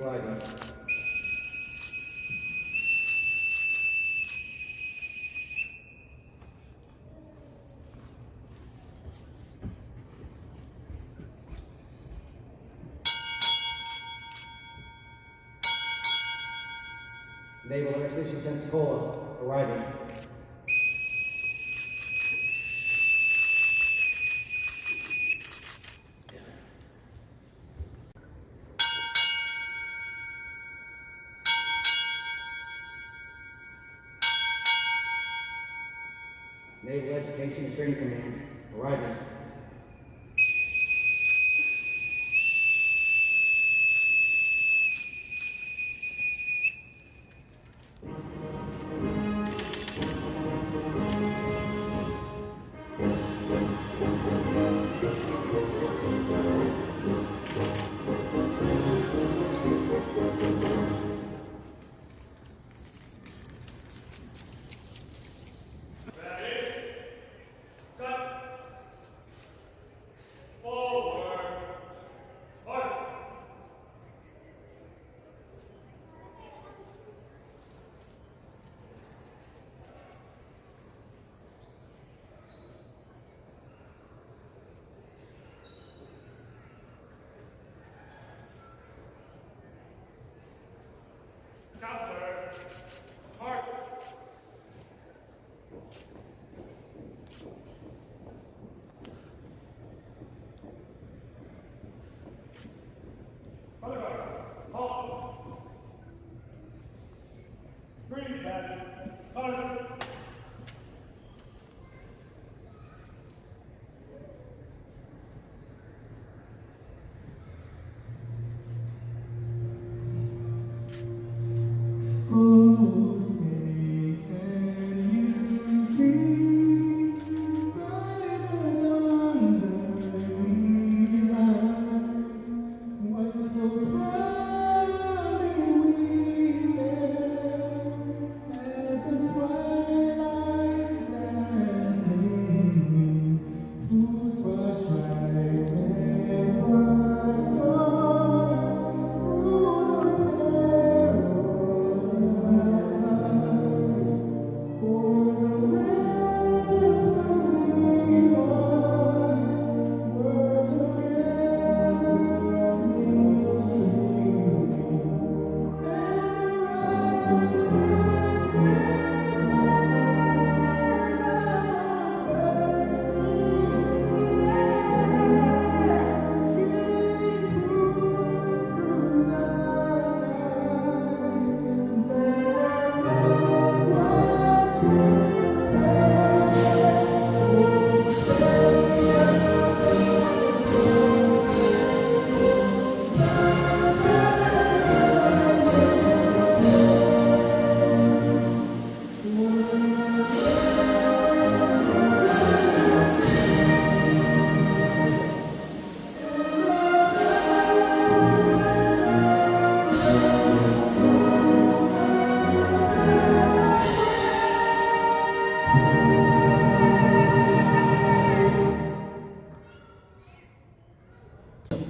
arriving. Naval Air Station Pensacola, arriving. Naval Education and Training Command, arriving.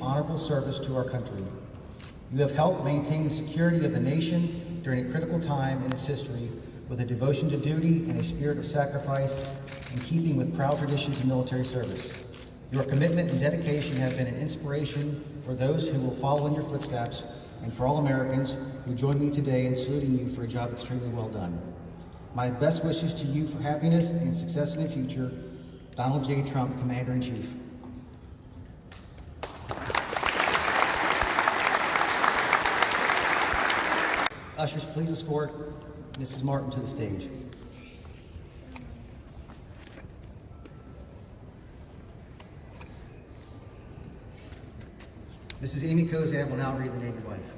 Honorable service to our country. You have helped maintain the security of the nation during a critical time in its history with a devotion to duty and a spirit of sacrifice in keeping with proud traditions of military service. Your commitment and dedication have been an inspiration for those who will follow in your footsteps and for all Americans who join me today in saluting you for a job extremely well done. My best wishes to you for happiness and success in the future. Donald J. Trump, Commander-in-Chief. Ushers, please escort Mrs. Martin to the stage. Mrs. Amy Kozak will now read the name of life.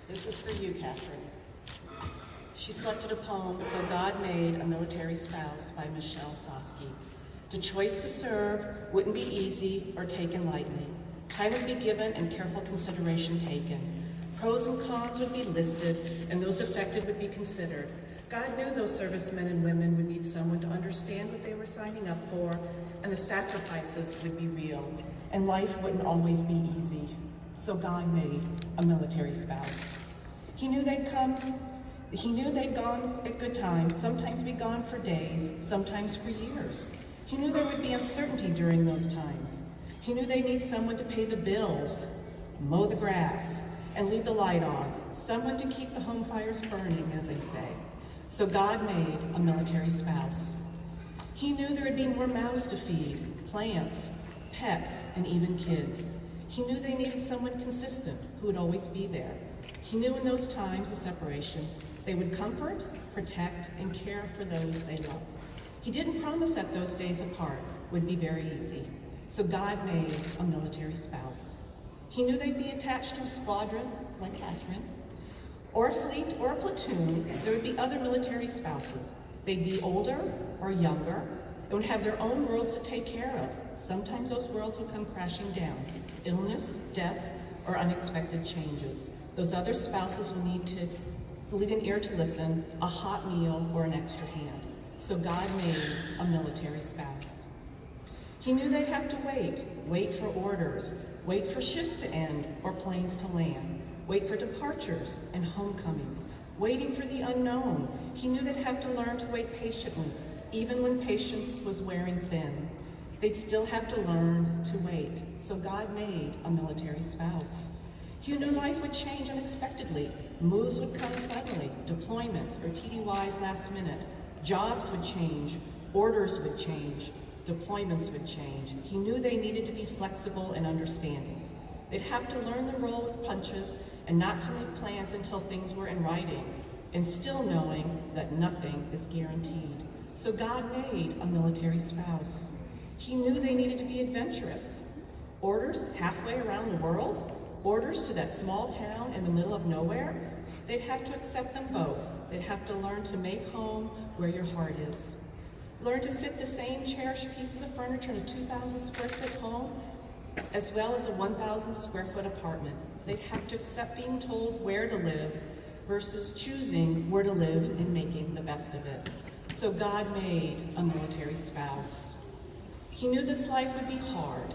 This is for you, Catherine. She selected a poem, So God Made a Military Spouse by Michelle Sosky. The choice to serve wouldn't be easy or taken lightly. Time would be given and careful consideration taken. Pros and cons would be listed, and those affected would be considered. God knew those servicemen and women would need someone to understand what they were signing up for, and the sacrifices would be real, and life wouldn't always be easy. So God made a military spouse. He knew they'd gone at good times, sometimes be gone for days, sometimes for years. He knew there would be uncertainty during those times. He knew they'd need someone to pay the bills, mow the grass, and leave the light on, someone to keep the home fires burning, as they say. So God made a military spouse. He knew there would be more mouths to feed, plants, pets, and even kids. He knew they needed someone consistent who would always be there. He knew in those times of separation, they would comfort, protect, and care for those they loved. He didn't promise that those days apart would be very easy. So God made a military spouse. He knew they'd be attached to a squadron, like Catherine, or a fleet or a platoon. There would be other military spouses. They'd be older or younger and would have their own worlds to take care of. Sometimes those worlds would come crashing down. Illness, death, or unexpected changes. Those other spouses will need an ear to listen, a hot meal, or an extra hand. So God made a military spouse. He knew they'd have to wait for orders, wait for shifts to end or planes to land, wait for departures and homecomings, waiting for the unknown. He knew they'd have to learn to wait patiently, even when patience was wearing thin. They'd still have to learn to wait. So God made a military spouse. He knew life would change unexpectedly. Moves would come suddenly, deployments or TDYs last minute. Jobs would change, orders would change, deployments would change. He knew they needed to be flexible and understanding. They'd have to learn the roll with punches and not to make plans until things were in writing, and still knowing that nothing is guaranteed. So God made a military spouse. He knew they needed to be adventurous. Orders halfway around the world, orders to that small town in the middle of nowhere, they'd have to accept them both. They'd have to learn to make home where your heart is. Learn to fit the same cherished pieces of furniture in a 2,000 square foot home, as well as a 1,000 square foot apartment. They'd have to accept being told where to live versus choosing where to live and making the best of it. So God made a military spouse. He knew this life would be hard.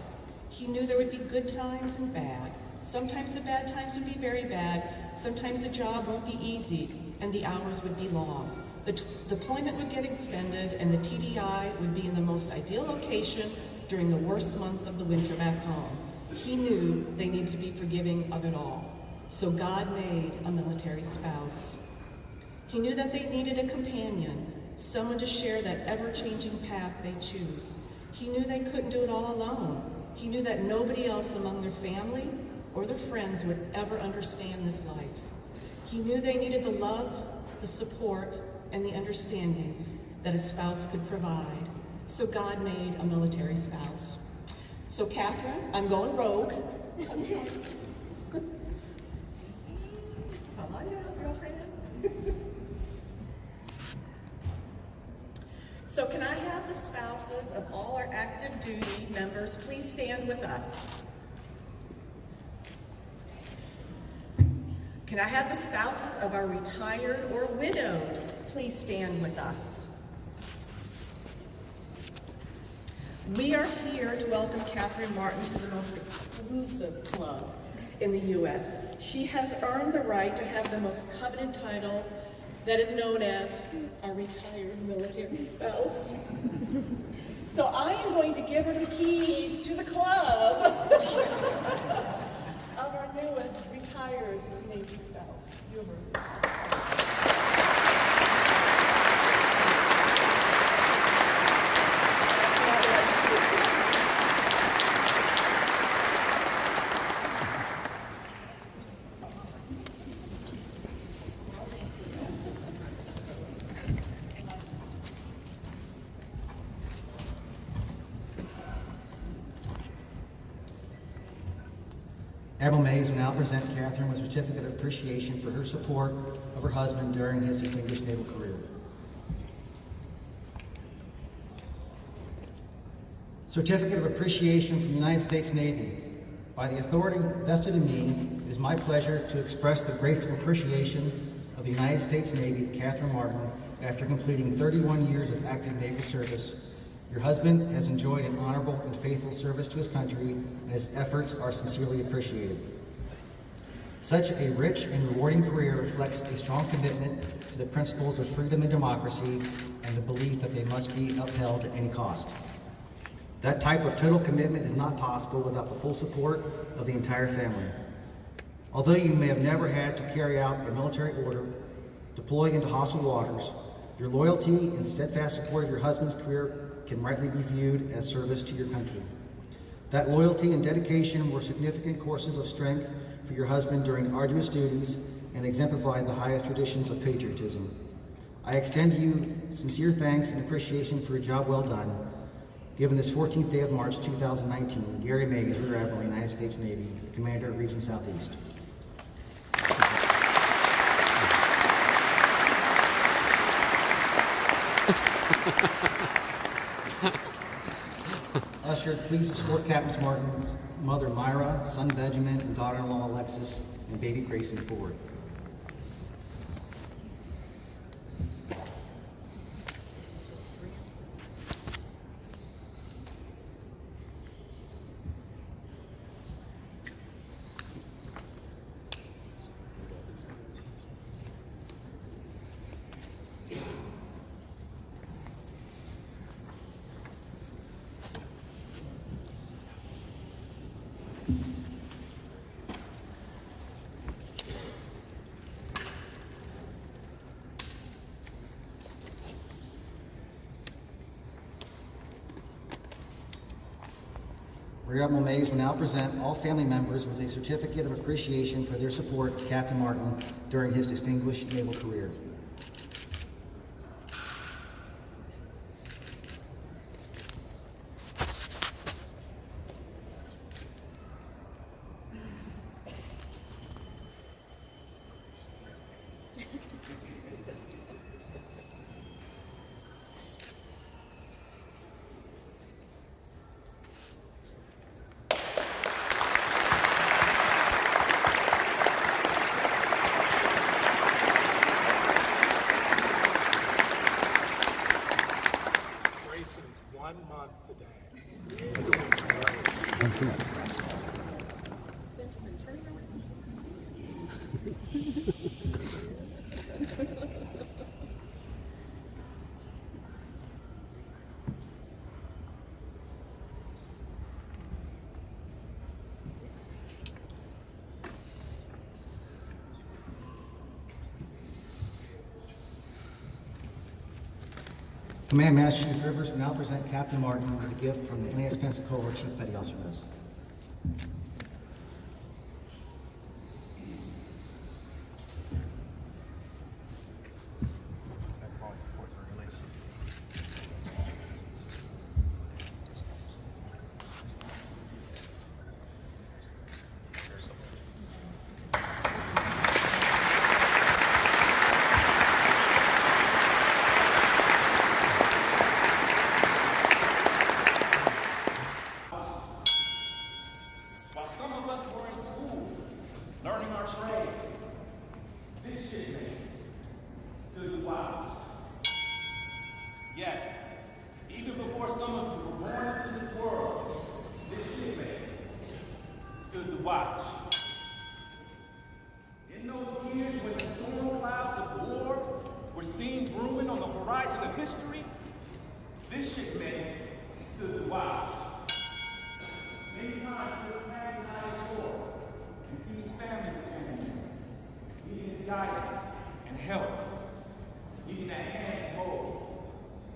He knew there would be good times and bad. Sometimes the bad times would be very bad. Sometimes the job won't be easy and the hours would be long. The deployment would get extended and the TDI would be in the most ideal location during the worst months of the winter back home. He knew they needed to be forgiving of it all. So God made a military spouse. He knew that they needed a companion, someone to share that ever-changing path they choose. He knew they couldn't do it all alone. He knew that nobody else among their family or their friends would ever understand this life. He knew they needed the love, the support, and the understanding that a spouse could provide. So God made a military spouse. So Catherine, I'm going rogue. Come on down, girlfriend. So can I have the spouses of all our active duty members please stand with us? Can I have the spouses of our retired or widowed please stand with us? We are here to welcome Catherine Martin to the most exclusive club in the U.S. She has earned the right to have the most coveted title that is known as a retired military spouse. So I am going to give her the keys to the club of our newest retired Navy spouse. You have her. Admiral Mays will now present Catherine with a certificate of appreciation for her support of her husband during his distinguished naval career. Certificate of appreciation from the United States Navy. By the authority vested in me it is my pleasure to express the grateful appreciation of the United States Navy to Catherine Martin after completing 31 years of active naval service. Your husband has enjoyed an honorable and faithful service to his country, and his efforts are sincerely appreciated. Such a rich and rewarding career reflects a strong commitment to the principles of freedom and democracy and the belief that they must be upheld at any cost. That type of total commitment is not possible without the full support of the entire family. Although you may have never had to carry out a military order, deploy into hostile waters, your loyalty and steadfast support of your husband's career can rightly be viewed as service to your country. That loyalty and dedication were significant courses of strength for your husband during arduous duties and exemplified the highest traditions of patriotism. I extend to you sincere thanks and appreciation for a job well done. Given this 14th day of March 2019, Gary Mays, Rear Admiral, United States Navy, Commander, Region Southeast. Usher, please escort Captain Martin's mother Myra, son Benjamin, and daughter-in-law Alexis, and baby Grayson forward. Rear Admiral Mays will now present all family members with a certificate of appreciation for their support to Captain Martin during his distinguished naval career. Command Master Chief Rivers will now present Captain Martin with a gift from the NAS Pensacola Chief Petty Officer Mess. Yes, even before some of you were born into this world, this shipmate stood to watch. In those years when the storm clouds of war were seen brewing on the horizon of history, this shipmate stood to watch. Many times he would pass an eye shore and see his family standing, needing his guidance and help, needing that hand to hold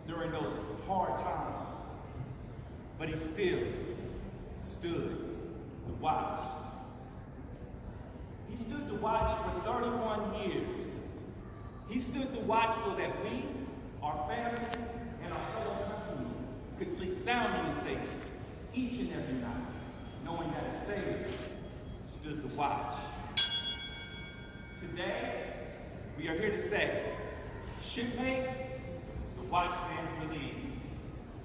during those hard times. But he still stood to watch. He stood to watch for 31 years. He stood to watch so that we, our families, and our fellow countrymen could sleep soundly and safely each and every night, knowing that a Savior stood to watch. Today, we are here to say, shipmate, the watch stands relieved.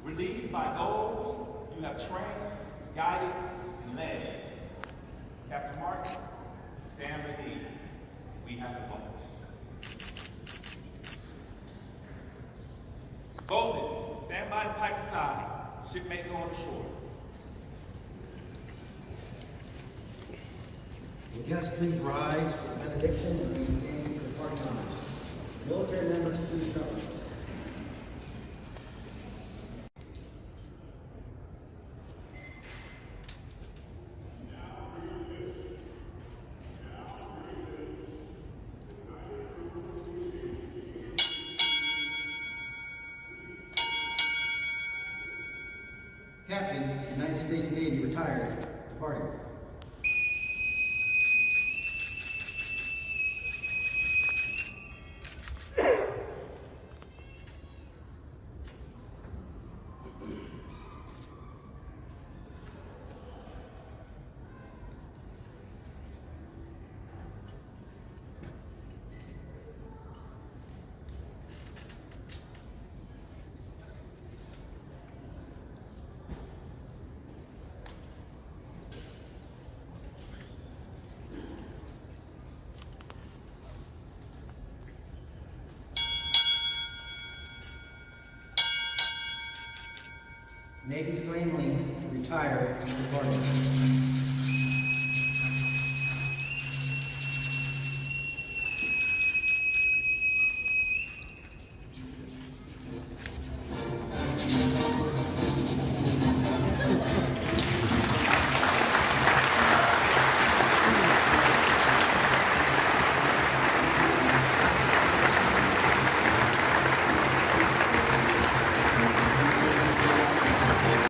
Relieved by those you have trained, guided, and led. Captain Martin, Stand with me. We have the moment. Bosun, stand by the pike side. Shipmate going ashore. Will guests please rise for the benediction and maintain the party honors. Military members, please come. Captain, United States Navy, retired, departing. Navy Flameling, retired, departing.